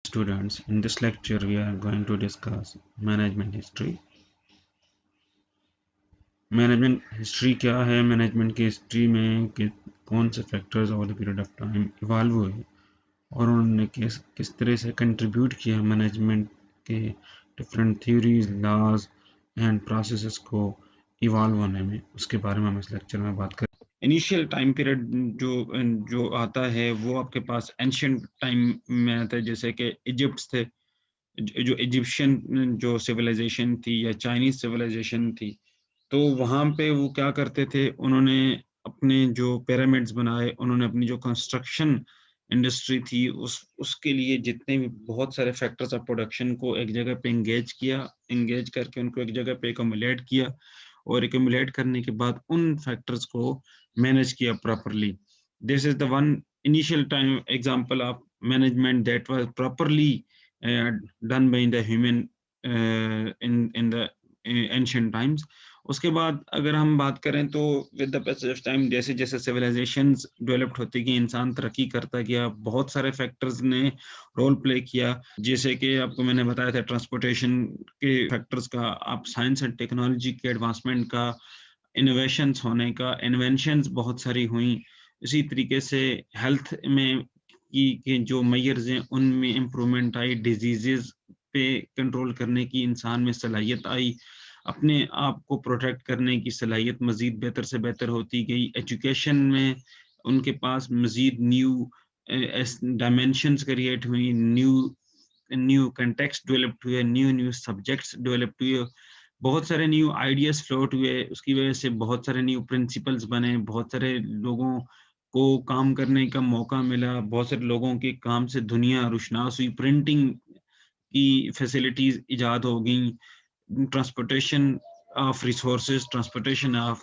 Students, in this lecture we are going to discuss management history. Management history क्या है, management की history में कौन से factors over the period of time evolve हुए और उन्होंने किस तरह से कंट्रीब्यूट किया मैनेजमेंट के different theories, laws and processes को इवॉल्व होने में, उसके बारे में हम इस लेक्चर में बात करें। इनिशियल टाइम पीरियड जो आता है वो आपके पास एंशियंट टाइम में आता है, जैसे कि इजिप्ट थे, जो इजिप्शियन जो सिविलाइजेशन थी या चाइनीज सिविलाइजेशन थी, तो वहाँ पे वो क्या करते थे, उन्होंने अपने जो पिरामिड्स बनाए, उन्होंने अपनी जो कंस्ट्रक्शन इंडस्ट्री थी उसके लिए जितने भी बहुत सारे फैक्टर्स ऑफ प्रोडक्शन को एक जगह पे एंगेज करके उनको एक जगह पे एक्युमुलेट किया, और एक्युमुलेट करने के बाद उन फैक्टर्स को मैनेज किया properly. This is the one initial time example of management that was properly done by the human in the ancient times. उसके बाद अगर हम बात करें तो with the passage of time, जैसे जैसे सिविलाइजेशंस डेवलप्ड होती गई, इंसान तरक्की करता गया, बहुत सारे फैक्टर्स ने रोल प्ले किया. जैसे कि आपको मैंने बताया था ट्रांसपोर्टेशन के फैक्टर्स का, आप साइंस एंड टेक्नोलॉजी के एडवांसमेंट का, इनोवेशंस होने का, इन्वेंशंस बहुत सारी हुई. इसी तरीके से हेल्थ में की जो मेजर्स हैं उनमें इम्प्रूवमेंट आई, डिजीजेस पे कंट्रोल करने की इंसान में सलाहियत आई, अपने आप को प्रोटेक्ट करने की सलाहियत मज़ीद बेहतर से बेहतर होती गई. एजुकेशन में उनके पास मज़ीद न्यू डायमेंशंस क्रिएट हुई, न्यू न्यू कंटेक्स्ट डेवलप्ड हुए, न्यू न्यू सब्जेक्ट्स डेवलप्ड हुए, बहुत सारे न्यू आइडियाज फ्लोट हुए. उसकी वजह से बहुत सारे न्यू प्रिंसिपल्स बने, बहुत सारे लोगों को काम करने का मौका मिला, बहुत सारे लोगों के काम से दुनिया रोशनास हुई, प्रिंटिंग की फैसिलिटीज इजाद हो गई, transportation of resources, transportation of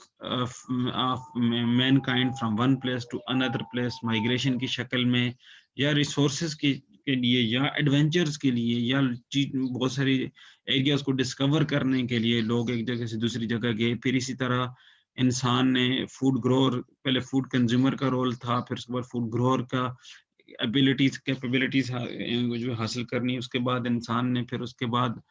mankind from one place to another place, migration की शक्ल में, या resources के लिए, या adventures के लिए, या बहुत सारी areas को discover करने के लिए लोग एक जगह से दूसरी जगह गए. फिर इसी तरह इंसान ने फूड ग्रोअर, पहले फूड कंज्यूमर का रोल था, फिर उसके बाद फूड ग्रोअर का कैपेबिलिटीज जो हासिल करनी, उसके बाद इंसान ने फिर उसके बाद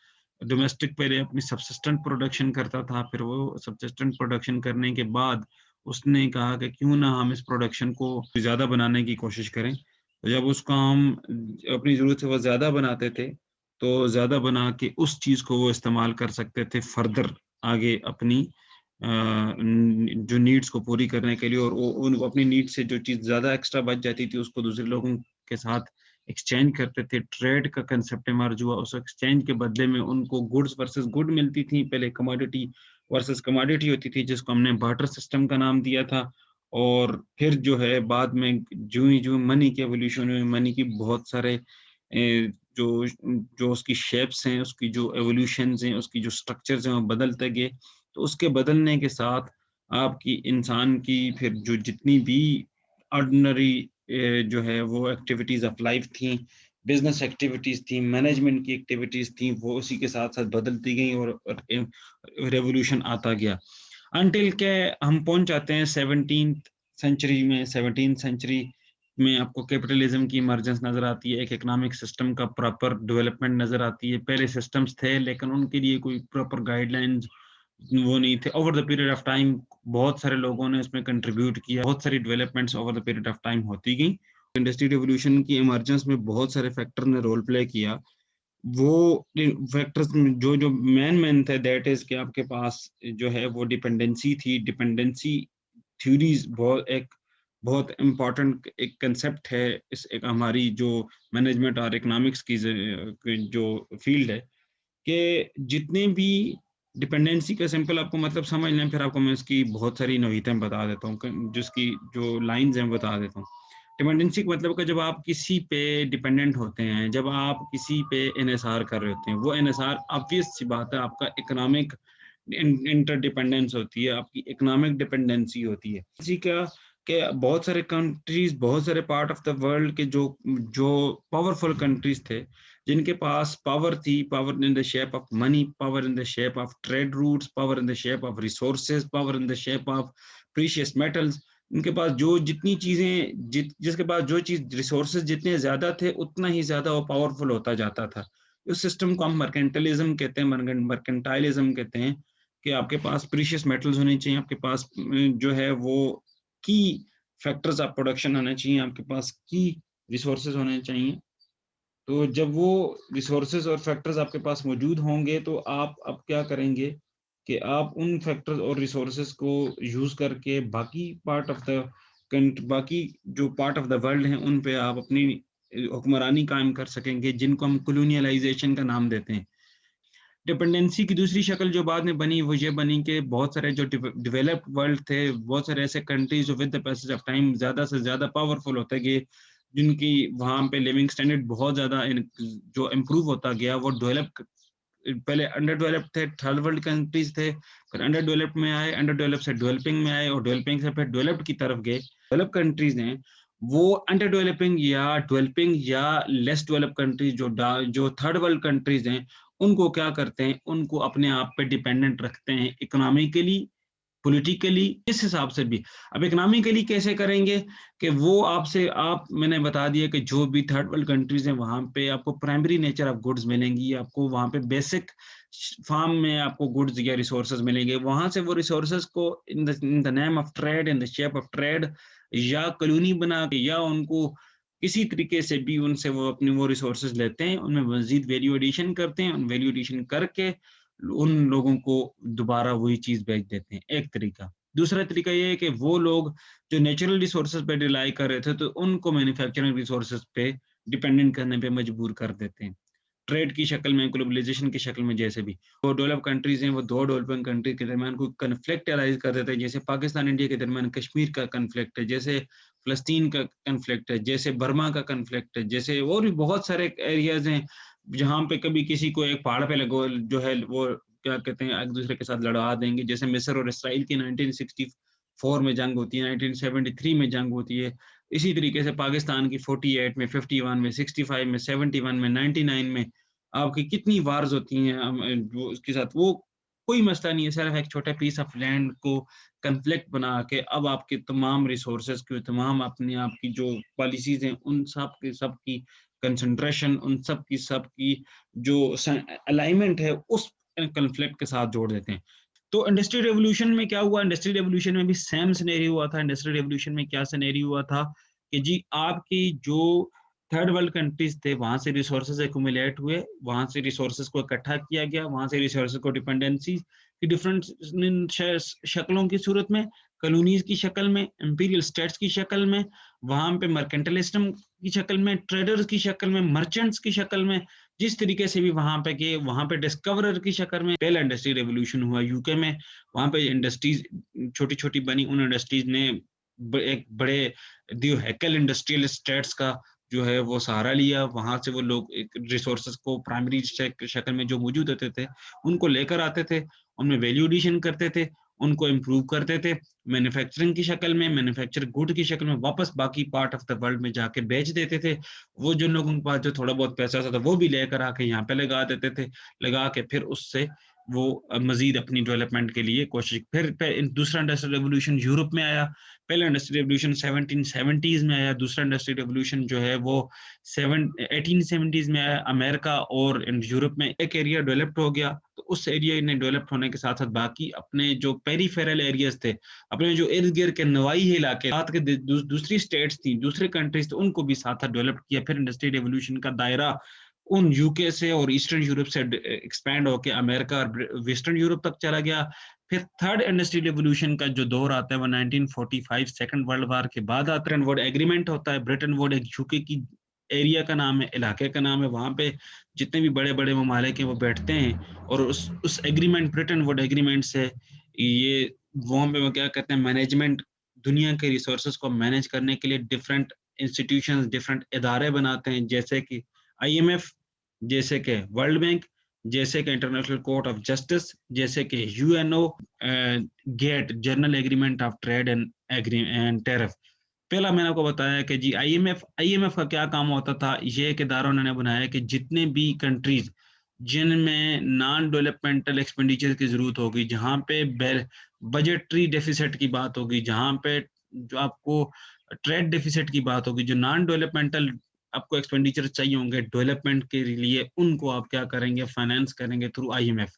डोमेस्टिक पहले अपनी सब्सिस्टेंट प्रोडक्शन करता था, फिर वो सब्सिस्टेंट प्रोडक्शन करने के बाद उसने कहा कि क्यों ना हम इस प्रोडक्शन को ज़्यादा बनाने की कोशिश करें. तो जब उसको हम अपनी ज़रूरत से वो ज़्यादा बनाते थे, तो ज़्यादा बना के उस चीज़ को वो इस्तेमाल कर सकते थे फर्दर आगे अपनी जो नीड्स को पूरी करने के लिए, और उन अपनी नीड से जो चीज़ ज़्यादा एक्स्ट्रा बच जाती थी उसको दूसरे लोगों के साथ एक्सचेंज करते थे. ट्रेड का कंसेप्ट इमर्ज हुआ, उस एक्सचेंज के बदले में उनको गुड्स वर्सेस गुड मिलती थी. पहले कमोडिटी वर्सेस कमोडिटी होती थी, जिसको हमने बार्टर सिस्टम का नाम दिया था. और फिर जो है बाद में जो मनी की एवोल्यूशन हुई, मनी की बहुत सारे जो जो उसकी शेप्स हैं, उसकी जो एवोल्यूशंस हैं, उसकी जो स्ट्रक्चर्स हैं, वो बदलते गए. तो उसके बदलने के साथ आपकी इंसान की फिर जो जितनी भी ऑर्डिनरी जो है वो एक्टिविटीज ऑफ लाइफ थी, बिजनेस एक्टिविटीज थी, मैनेजमेंट की एक्टिविटीज थी, वो उसी के साथ साथ बदलती गई और रेवोल्यूशन आता गया. अनटिल के हम पहुंच जाते हैं 17th सेंचुरी में. 17th सेंचुरी में आपको कैपिटलिज्म की इमर्जेंस नजर आती है, एक इकोनॉमिक सिस्टम का प्रॉपर डेवलपमेंट नजर आती है. पहले सिस्टम्स थे लेकिन उनके लिए कोई प्रॉपर गाइडलाइंस वो नहीं थे. Over the period of time बहुत सारे लोगों ने इसमें कंट्रीब्यूट किया, बहुत सारी developments over the period of time होती गई. इंडस्ट्री रिवोल्यूशन की इमर्जेंस में बहुत सारे फैक्टर ने रोल प्ले किया. वो फैक्टर्स जो जो मेन थे, दैट इज कि आपके पास जो है वो डिपेंडेंसी थी. डिपेंडेंसी थ्योरीज बहुत इम्पोर्टेंट एक कंसेप्ट है इस एक हमारी जो मैनेजमेंट और इकोनॉमिक्स की जो फील्ड है, कि जितने भी डिपेंडेंसी का सिंपल आपको मतलब समझ लें, फिर आपको मैं इसकी बहुत सारी नवीनताएं बता देता हूँ, जिसकी जो लाइंस हैं बता देता हूँ. डिपेंडेंसी का मतलब कि जब आप किसी पे डिपेंडेंट होते हैं, जब आप किसी पे एनएसआर कर रहे होते हैं, वो एनएसआर ऑब्वियस सी बात है आपका इकोनॉमिक इंटरडिपेंडेंस होती है, आपकी इकोनॉमिक डिपेंडेंसी होती है. इसी का कि बहुत सारे कंट्रीज, बहुत सारे पार्ट ऑफ द वर्ल्ड के जो जो पावरफुल कंट्रीज थे, जिनके पास पावर थी, power in the shape of money, power in the shape of trade routes, power in the shape of resources, power in the shape of precious metals, उनके पास जो जितनी चीज़ें जिसके पास जो चीज़ रिसोर्सेज़ जितने ज़्यादा थे, उतना ही ज़्यादा वो पावरफुल होता जाता था। उस सिस्टम को हम मर्केंटलिज़्म कहते हैं, मर्केंटाइलिज़्म कहते हैं कि आपके पास प्रीशियस मेटल्स होने चाहिए, आपके पास जो है वो की फैक्टर्स ऑफ प्रोडक्शन होने चाहिए, आपके पास की रिसोर्सेज़ होने चाहिए। तो जब वो रिसोर्सेज़ और फैक्टर्स आपके पास मौजूद होंगे, तो आप अब क्या करेंगे कि आप उन फैक्टर्स और रिसोर्सेज़ को यूज़ करके बाकी जो पार्ट ऑफ द वर्ल्ड हैं, उन पे आप अपनी हुक्मरानी कायम कर सकेंगे, जिनको हम कोलोनियलाइज़ेशन का नाम देते हैं। डिपेंडेंसी की दूसरी शक्ल जो बाद में बनी, वो ये बनी कि बहुत सारे जो डेवलप्ड वर्ल्ड थे, बहुत सारे ऐसे कंट्रीज़ जो with the passage of time ज़्यादा से ज़्यादा पावरफुल होते गए, जिनकी वहाँ पे लिविंग स्टैंडर्ड बहुत ज़्यादा जो इम्प्रूव होता गया, वो पहले अंडर डेवलप्ड थे, थर्ड वर्ल्ड कंट्रीज़ थे, फिर अंडर डेवलप्ड में आए, अंडर डेवलप्ड से डेवलपिंग में आए और डेवलपिंग से फिर डेवलप्ड की तरफ गए। डेवलप्ड कंट्रीज़ हैं, वो अंडर डेवलपिंग या डेवलपिंग या लेस डेवलप्ड कंट्रीज़ जो थर्ड वर्ल्ड कंट्रीज़ हैं, उनको क्या करते हैं, उनको अपने आप पे डिपेंडेंट रखते हैं इकोनॉमिकली, पॉलिटिकली, इस हिसाब से भी। अब इकोनॉमिकली कैसे करेंगे कि वो मैंने बता दिया कि जो भी थर्ड वर्ल्ड कंट्रीज़ हैं, वहाँ पे आपको प्राइमरी नेचर ऑफ गुड्स मिलेंगी, आपको वहाँ पे बेसिक फार्म में आपको गुड्स या रिसोर्सेज़ मिलेंगे। वहाँ से वो रिसोर्सेज़ को in the name of trade, in the shape of trade या कॉलोनी बना के या उनको किसी तरीके से भी उनसे वो अपने वो रिसोर्सेज़ लेते हैं, उनमें मज़ीद वैल्यू एडिशन करते हैं, उन वैल्यू एडिशन करके उन लोगों को दोबारा वही चीज़ बेच देते हैं, एक तरीका। दूसरा तरीका ये है कि वो लोग जो नेचुरल रिसोर्सेज़ पे रिलाई कर रहे थे, तो उनको मैन्युफैक्चरिंग रिसोर्सेज़ पे डिपेंडेंट करने पे मजबूर कर देते हैं। ट्रेड की शक्ल में, ग्लोबलाइज़ेशन की शक्ल में जैसे भी। वो डेवलप्ड कंट्रीज़ हैं, वो 2 डेवलपिंग कंट्री के दरमियान कोई कॉन्फ्लिक्ट अराइज़ कर देते हैं, जैसे पाकिस्तान, इंडिया के दरमियान कश्मीर का कॉन्फ्लिक्ट है, जैसे फ़लस्तीन का कॉन्फ्लिक्ट है, जैसे बर्मा का कॉन्फ्लिक्ट है, जैसे और भी बहुत सारे एरियाज़ हैं, जहाँ पे कभी किसी को एक पहाड़ पे लगो जो है वो क्या कहते हैं, एक-दूसरे के साथ लड़वा देंगे। जैसे मिस्र और इसराइल की 1964 में जंग होती है, 1973 में जंग होती है। इसी तरीके से पाकिस्तान की 48 में, 51 में, 65 में, 71 में, 99 में आपकी कितनी वार्स होती हैं वो उसके साथ वो कोई मसला नहीं है, सिर्फ एक छोटा पीस ऑफ लैंड को कॉन्फ्लिक्ट बना के अब आपके तमाम रिसोर्सेज़ को तमाम अपनी आपकी जो पॉलिसीज़ हैं, उन सब की सब की कंसंट्रेशन, उन सब की जो अलाइनमेंट है, उस कॉन्फ्लिक्ट के साथ जोड़ देते हैं। तो इंडस्ट्रियल रिवॉल्यूशन में क्या हुआ? इंडस्ट्रियल रिवॉल्यूशन में भी सेम सिनेरियो हुआ था। इंडस्ट्रियल रिवॉल्यूशन में क्या सिनेरियो हुआ था कि जी आपकी जो थर्ड वर्ल्ड कंट्रीज़ थे, वहाँ से रिसोर्सेज़ एक्युमुलेट हुए, वहाँ से रिसोर्सेज़ को इकट्ठा किया गया, वहाँ से रिसोर्सेज़ को डिपेंडेंसी की डिफरेंट शक्लों की सूरत में, कॉलोनीज़ की शक्ल में, इंपीरियल स्टेट्स की शक्ल में, वहाँ पे मर्केंटाइलिज्म की शक्ल में, ट्रेडर्स की शक्ल में, मर्चेंट्स की शक्ल में, जिस तरीके से भी वहाँ पे गए, वहाँ पे डिस्कवरर की शक्ल में पहला इंडस्ट्रियल रिवॉल्यूशन हुआ यूके में, वहाँ पे इंडस्ट्रीज़ छोटी-छोटी बनी, उन इंडस्ट्रीज़ ने एक बड़े द हैकल इंडस्ट्रियल स्टेट्स का जो है वो सहारा लिया, वहाँ से वो लोग एक रिसोर्सेज़ को प्राइमरी शक्ल में जो मौजूद होते थे, उनको लेकर आते थे, उनमें वैल्यू एडिशन करते थे, उनको इम्प्रूव करते थे, मैन्युफैक्चरिंग की शक्ल में, मैन्युफैक्चर गुड की शक्ल में वापस बाकी पार्ट ऑफ द वर्ल्ड में जाके बेच देते थे। वो जिन लोगों के पास जो थोड़ा बहुत पैसा होता था, वो भी लेकर आके यहाँ पे लगा देते थे, लगा के फिर उससे वो मज़ीद अपनी डेवलपमेंट के लिए कोशिश फिर दूसरा इंडस्ट्रियल रिवॉल्यूशन यूरोप में आया। पहला इंडस्ट्रियल रिवॉल्यूशन 1770s में आया, दूसरा इंडस्ट्रियल रिवॉल्यूशन जो है वो 1870s में आया। अमेरिका और यूरोप में एक एरिया डेवलप्ड हो गया, तो उस एरिया ने डेवलप्ड होने के साथ-साथ बाकी अपने जो पेरिफेरल एरियाज़ थे, अपने जो इर्द-गिर्द के नवाई इलाके, साथ के दूसरी स्टेट्स थी, दूसरे कंट्रीज़ थे, उनको भी साथ-साथ डेवलप किया। फिर इंडस्ट्रियल रिवॉल्यूशन का दायरा उन यूके से और ईस्टर्न यूरोप से एक्सपैंड होके अमेरिका और वेस्टर्न यूरोप तक चला गया। फिर थर्ड इंडस्ट्रियल रिवॉल्यूशन का जो दौर आता है वो 1945 सेकंड वर्ल्ड वार के बाद आता है। ब्रेटन वुड एग्रीमेंट होता है। ब्रेटन वुड एक यूके की एरिया का नाम है, इलाके का नाम है। वहाँ पे जितने भी बड़े-बड़े ममालिक हैं वो बैठते हैं और उस एग्रीमेंट ब्रेटन वुड एग्रीमेंट से ये वहाँ पे वो क्या कहते हैं मैनेजमेंट दुनिया के रिसोर्सेज को मैनेज करने के लिए डिफरेंट इंस्टीट्यूशंस, डिफरेंट इदारे बनाते हैं, जैसे कि आईएमएफ, जैसे कि वर्ल्ड बैंक, जैसे कि इंटरनेशनल कोर्ट ऑफ जस्टिस, जैसे कि UNO, GATT general agreement of trade and tariff. पहला मैंने आपको बताया कि जी आईएमएफ का क्या काम होता था, ये एक इदारा उन्होंने बनाया कि जितने भी कंट्रीज जिनमें नॉन डेवलपमेंटल एक्सपेंडिचर की जरूरत होगी, जहाँ पे बजटरी डेफिसिट की बात होगी, जहाँ पे जो आपको ट्रेड डेफिसिट की बात होगी, जो नॉन डेवलपमेंटल आपको एक्सपेंडिचर चाहिए होंगे डेवलपमेंट के लिए, उनको आप क्या करेंगे, फाइनेंस करेंगे थ्रू आईएमएफ।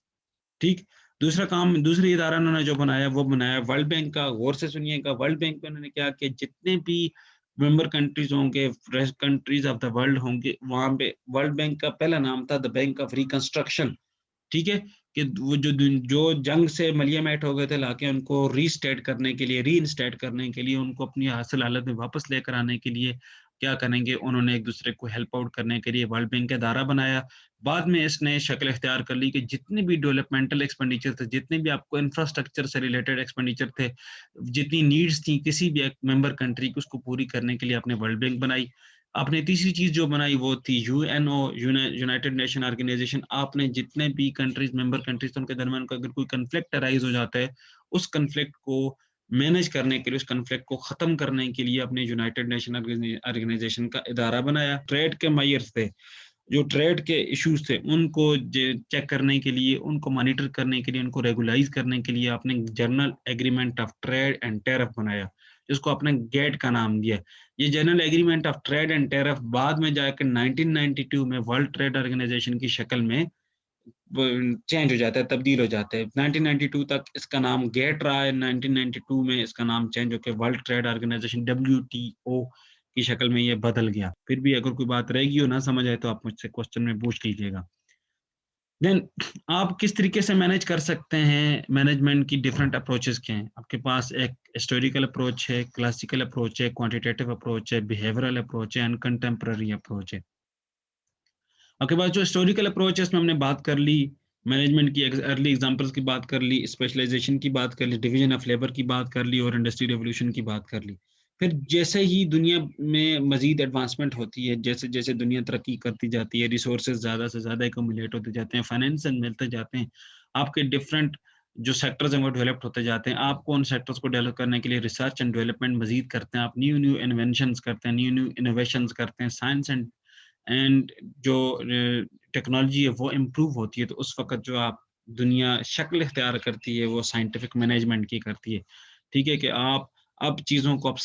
ठीक। दूसरा काम, दूसरी इदारा उन्होंने जो बनाया वो बनाया वर्ल्ड बैंक का। गौर से सुनिएगा, वर्ल्ड बैंक में उन्होंने क्या किया, जितने भी मेंबर कंट्रीज होंगे, कंट्रीज ऑफ द वर्ल्ड होंगे, वहां पे वर्ल्ड बैंक का पहला नाम था द बैंक ऑफ रिकंस्ट्रक्शन। ठीक है, कि वो जो जंग से मलियामेट हो गए थे, लाके उनको रीस्टेट करने के लिए, रीइंस्टेट करने के लिए, उनको अपनी असल हालत में वापस लेकर आने के लिए क्या करेंगे, उन्होंने एक दूसरे को हेल्प आउट करने के लिए वर्ल्ड बैंक का इदारा बनाया। बाद में इसने शक्ल इख्तियार कर ली कि जितने भी डेवलपमेंटल एक्सपेंडिचर थे, जितने भी आपको इंफ्रास्ट्रक्चर से रिलेटेड एक्सपेंडिचर थे, जितनी नीड्स थी किसी भी एक मेंबर कंट्री की, उसको पूरी करने के लिए आपने वर्ल्ड बैंक बनाई। आपने तीसरी चीज जो बनाई वो थी यूएनओ, यूनाइटेड नेशन ऑर्गेनाइजेशन। आपने जितने भी कंट्रीज, मेंबर कंट्रीज, तो उनके दरमियान का अगर कोई कन्फ्लिक्ट अराइज हो जाता है, उस कन्फ्लिक्ट को मैनेज करने के लिए, उस कन्फ्लिक्ट को खत्म करने के लिए अपने यूनाइटेड नेशन ऑर्गेनाइजेशन का इदारा बनाया। ट्रेड के मायर्स थे, जो ट्रेड के इश्यूज थे, उनको चेक करने के लिए, उनको मॉनिटर करने के लिए, उनको रेगुलाइज करने के लिए आपने general agreement of trade and tariff बनाया, जिसको आपने गेट का नाम दिया। ये general agreement of trade and tariff बाद में जाकर 1992 में वर्ल्ड ट्रेड ऑर्गेनाइजेशन की शक्ल में चेंज हो जाता है, तब्दील हो जाता है। 1992 तक इसका नाम गेट रहा है, 1992 में इसका नाम चेंज होकर वर्ल्ड ट्रेड ऑर्गेनाइजेशन WTO की शक्ल में ये बदल गया। फिर भी अगर कोई बात रहेगी हो ना समझ आए तो आप मुझसे क्वेश्चन में पूछ लीजिएगा। देन आप किस तरीके से मैनेज कर सकते हैं, मैनेजमेंट की डिफरेंट अप्रोचेस क्या हैं। आपके पास एक हिस्टोरिकल अप्रोच है, क्लासिकल अप्रोच है, क्वांटिटेटिव अप्रोच है, बिहेवियरल अप्रोच है एंड कंटेम्पररी अप्रोच है। आपके पास जो हिस्टोरिकल अप्रोच है, इसमें हमने बात कर ली मैनेजमेंट की, अर्ली एग्जांपल्स की बात कर ली, स्पेशलाइजेशन की बात कर ली, डिवीजन ऑफ लेबर की बात कर ली और इंडस्ट्री रेवोल्यूशन की बात कर ली। फिर जैसे ही दुनिया में मजीद एडवांसमेंट होती है, जैसे जैसे दुनिया तरक्की करती जाती है, रिसोर्सेज ज़्यादा से ज़्यादा एकमुलेट होते जाते हैं, फाइनेंस मिलते जाते हैं, आपके डिफरेंट जो सेक्टर्स हैं वो डेवलप होते जाते हैं। आपको उन सेक्टर्स को डेवलप करने के लिए रिसर्च एंड डेवलपमेंट मजीद करते हैं, आप न्यू न्यू इन्वेंशंस करते हैं, न्यू न्यू इनोवेशंस करते हैं, साइंस एंड जो टेक्नोलॉजी है वो इम्प्रूव होती है। तो उस वक़्त जो आप दुनिया शक्ल इख्तियार करती है, वो साइंटिफिक मैनेजमेंट की करती है। ठीक है, कि आप अब चीज़ों को, आप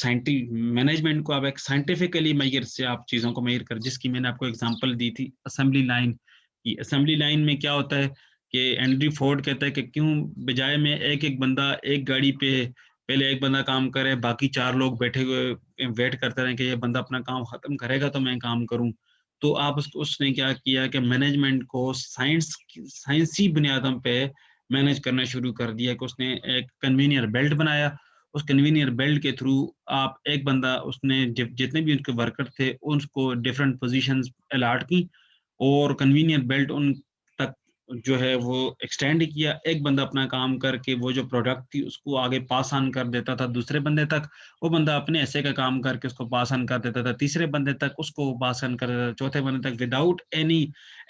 मैनेजमेंट को आप एक साइंटिफिकली मेजर से आप चीज़ों को मेजर कर, जिसकी मैंने आपको एग्जांपल दी थी असेंबली लाइन की। असेंबली लाइन में क्या होता है कि हेनरी फोर्ड कहता है कि क्यों बजाय में एक-एक बंदा एक गाड़ी पे, पहले एक बंदा काम करे, बाकी 4 लोग बैठे हुए वेट करते रहें कि ये बंदा अपना काम खत्म करेगा तो मैं काम करूँ। तो आप उसने क्या किया कि मैनेजमेंट को साइंसी बुनियादों पे मैनेज करना शुरू कर दिया, कि उसने एक कन्वीनियर बेल्ट बनाया। उस कन्वीनियर बेल्ट के थ्रू आप एक बंदा, उसने जितने भी उनके वर्कर थे उनको डिफरेंट पोजीशंस अलॉट की, और कन्वीनियर बेल्ट उन तक जो है वो एक्सटेंड किया। एक बंदा अपना काम करके वो जो प्रोडक्ट थी उसको आगे पास ऑन कर देता था दूसरे बंदे तक, वो बंदा अपने ऐसे का काम करके उसको पास ऑन कर देता था तीसरे बंदे तक, उसको पास ऑन कर देता था चौथे बंदे तक, विदाउट एनी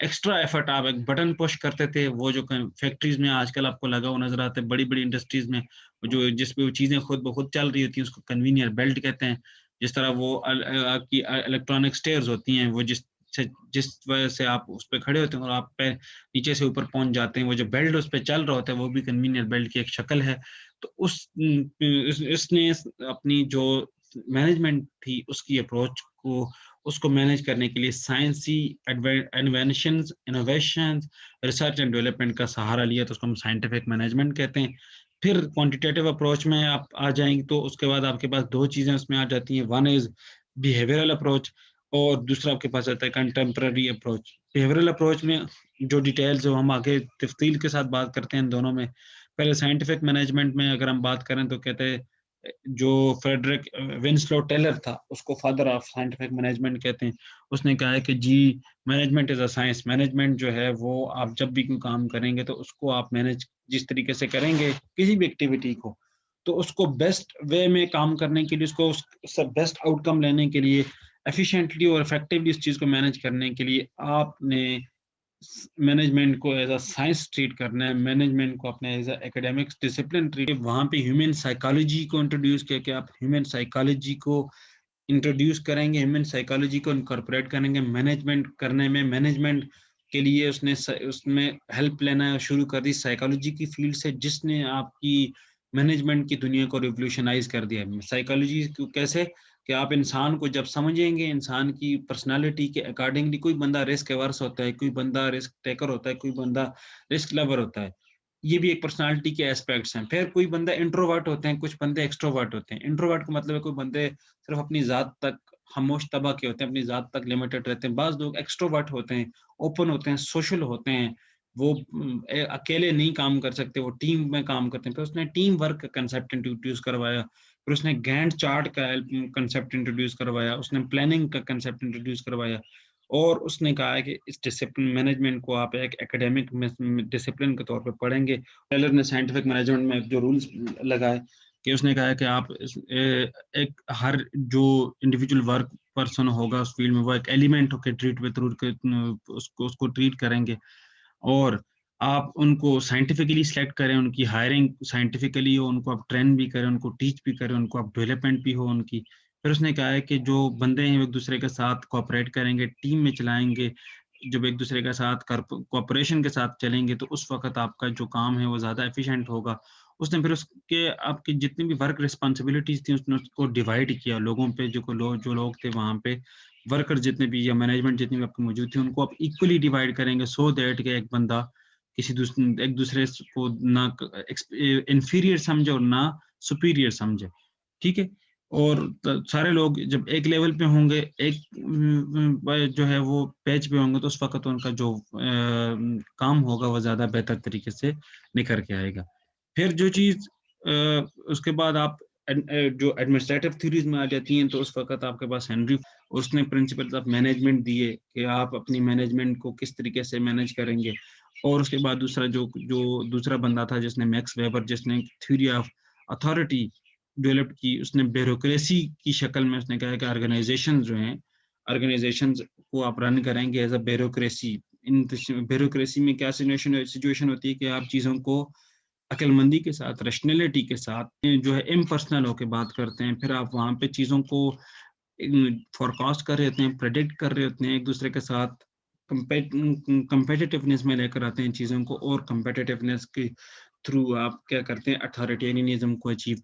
एक्स्ट्रा एफर्ट। आप एक बटन पुश करते थे, वो जो फैक्ट्रीज में आजकल आपको लगा हुआ नजर आते हैं, बड़ी बड़ी इंडस्ट्रीज में, जो जिसपे वो चीजें खुद ब खुद चल रही होती हैं, उसको कन्वीनियर बेल्ट कहते हैं। जिस तरह वो आपकी इलेक्ट्रॉनिक स्टेयर्स होती हैं, वो जिस वजह से आप उस पे खड़े होते हैं और आप पे नीचे से ऊपर पहुंच जाते हैं, वो जो बेल्ट उस पे चल रहा होता है वो भी कन्वीनियर बेल्ट की एक शक्ल है। तो इसने अपनी जो मैनेजमेंट थी उसकी अप्रोच को, उसको मैनेज करने के लिए साइंसी inventions, innovations, research and development का सहारा लिया, तो उसको हम साइंटिफिक मैनेजमेंट कहते हैं। फिर क्वांटिटेटिव अप्रोच में आप आ जाएंगे तो उसके बाद आपके पास दो चीजें उसमें आ जाती हैं, वन इज बिहेवियरल अप्रोच और दूसरा आपके पास आता है कंटेम्पररी अप्रोच। बिहेवियरल अप्रोच में जो डिटेल्स है हम आगे तफसील के साथ बात करते हैं इन दोनों में। पहले साइंटिफिक मैनेजमेंट में अगर हम बात करें तो कहते हैं, जो फ्रेडरिक विंस्लो टेलर था उसको फादर ऑफ साइंटिफिक मैनेजमेंट कहते हैं। उसने कहा है कि जी, management is a science. Management जो है वो आप जब भी कोई काम करेंगे तो उसको आप मैनेज जिस तरीके से करेंगे किसी भी एक्टिविटी को, तो उसको बेस्ट वे में काम करने के लिए, उसको उससे बेस्ट आउटकम लेने के लिए, एफिशिएंटली और इफेक्टिवली इस चीज को मैनेज करने के लिए आपने मैनेजमेंट को एज अ साइंस ट्रीट करना है। मैनेजमेंट को अपने as a academics discipline treat, वहां पे ह्यूमन साइकोलॉजी को इंट्रोड्यूस किया कि आप ह्यूमन साइकोलॉजी को इंट्रोड्यूस करेंगे, ह्यूमन साइकोलॉजी को इनकॉर्पोरेट करेंगे मैनेजमेंट करने में। मैनेजमेंट के लिए उसने उसमें हेल्प लेना शुरू कर दी साइकोलॉजी की फील्ड से, जिसने आपकी मैनेजमेंट की दुनिया को रिवॉल्यूशनाइज कर दिया है। साइकोलॉजी कैसे कि आप इंसान को जब समझेंगे, इंसान की पर्सनालिटी के अकॉर्डिंगली, कोई बंदा रिस्क एवर्स होता है, कोई बंदा रिस्क टेकर होता है, कोई बंदा रिस्क लवर होता है। ये भी एक पर्सनालिटी के एस्पेक्ट्स हैं। फिर कोई बंदा इंट्रोवर्ट होते हैं, कुछ बंदे एक्सट्रोवर्ट होते हैं। इंट्रोवर्ट का मतलब है कोई बंदे सिर्फ अपनी ज़ात तक खामोश तबा के होते हैं, अपनी ज़ात तक लिमिटेड रहते हैं। बाज़ लोग एक्सट्रोवर्ट होते हैं, ओपन होते हैं, सोशल होते हैं। वो अकेले नहीं काम कर सकते, वो टीम में काम करते हैं। फिर उसने टीम वर्क का कांसेप्ट इंट्रोड्यूस करवाया, फिर उसने गैंट चार्ट का कांसेप्ट इंट्रोड्यूस करवाया, उसने प्लानिंग का कांसेप्ट इंट्रोड्यूस करवाया और उसने कहा है कि इस डिसिप्लिन मैनेजमेंट को आप एक एकेडमिक डिसिप्लिन के तौर पे पढ़ेंगे। टेलर ने साइंटिफिक मैनेजमेंट में जो रूल्स लगाए कि उसने कहा है कि आप एक हर जो इंडिविजुअल वर्क पर्सन होगा उस फील्ड में, वो एक एलिमेंट होकर ट्रीट विद रूल के उसको ट्रीट करेंगे और आप उनको साइंटिफिकली सिलेक्ट करें, उनकी हायरिंग साइंटिफिकली हो, उनको आप ट्रेन भी करें, उनको टीच भी करें, उनको आप डेवलपमेंट भी हो उनकी। फिर उसने कहा है कि जो बंदे हैं वो एक-दूसरे के साथ कोऑपरेट करेंगे, टीम में चलाएँगे, जब एक-दूसरे के साथ कोऑपरेशन के साथ चलेंगे तो उस वक़्त आपका जो काम है वो ज़्यादा एफिशिएंट होगा। उसने फिर उसके आपकी जितनी भी वर्क रिस्पॉन्सिबिलिटीज़ थी उसने उसको डिवाइड किया लोगों पे, जो लोग थे वहाँ पे, वर्कर जितने भी या मैनेजमेंट जितनी भी आपकी मौजूद थी उनको आप इक्वली डिवाइड करेंगे सो दैट कि एक बंदा एक दूसरे को ना इंफीरियर समझे और ना सुपीरियर समझे, ठीक है? और सारे लोग जब एक लेवल पे होंगे, एक जो है वो पेज पे होंगे तो उस वक़्त उनका जो काम होगा वो ज़्यादा बेहतर तरीके से निखर के आएगा। फिर जो चीज़ उसके बाद आप जो एडमिनिस्ट्रेटिव थ्योरीज़ में आ जाती हैं, तो उस वक़्त आपके पास हेनरी, उसने प्रिंसिपल्स ऑफ मैनेजमेंट दिए कि आप अपनी मैनेजमेंट को किस तरीके से मैनेज करेंगे। और उसके बाद जो दूसरा बंदा था जिसने मैक्स वेबर, जिसने थ्योरी ऑफ अथॉरिटी डेवलप की, उसने ब्यूरोक्रेसी की शक्ल में उसने कहा है कि ऑर्गेनाइज़ेशंस जो हैं, ऑर्गेनाइज़ेशंस को आप रन करेंगे एज़ अ ब्यूरोक्रेसी। ब्यूरोक्रेसी में क्या सिचुएशन होती है कि आप चीज़ों को अक्लमंदी के साथ, रैशनैलिटी के साथ जो है इम्पर्सनल होके बात करते हैं। फिर आप वहाँ पे चीज़ों को फोरकास्ट कर रहे होते हैं, प्रेडिक्ट कर रहे होते हैं, एक-दूसरे के साथ कम्पेटिटिवनेस में लेकर आते हैं चीज़ों को और कम्पेटिटिवनेस के थ्रू आप क्या करते हैं, अथॉरिटेरियनिज़्म को अचीव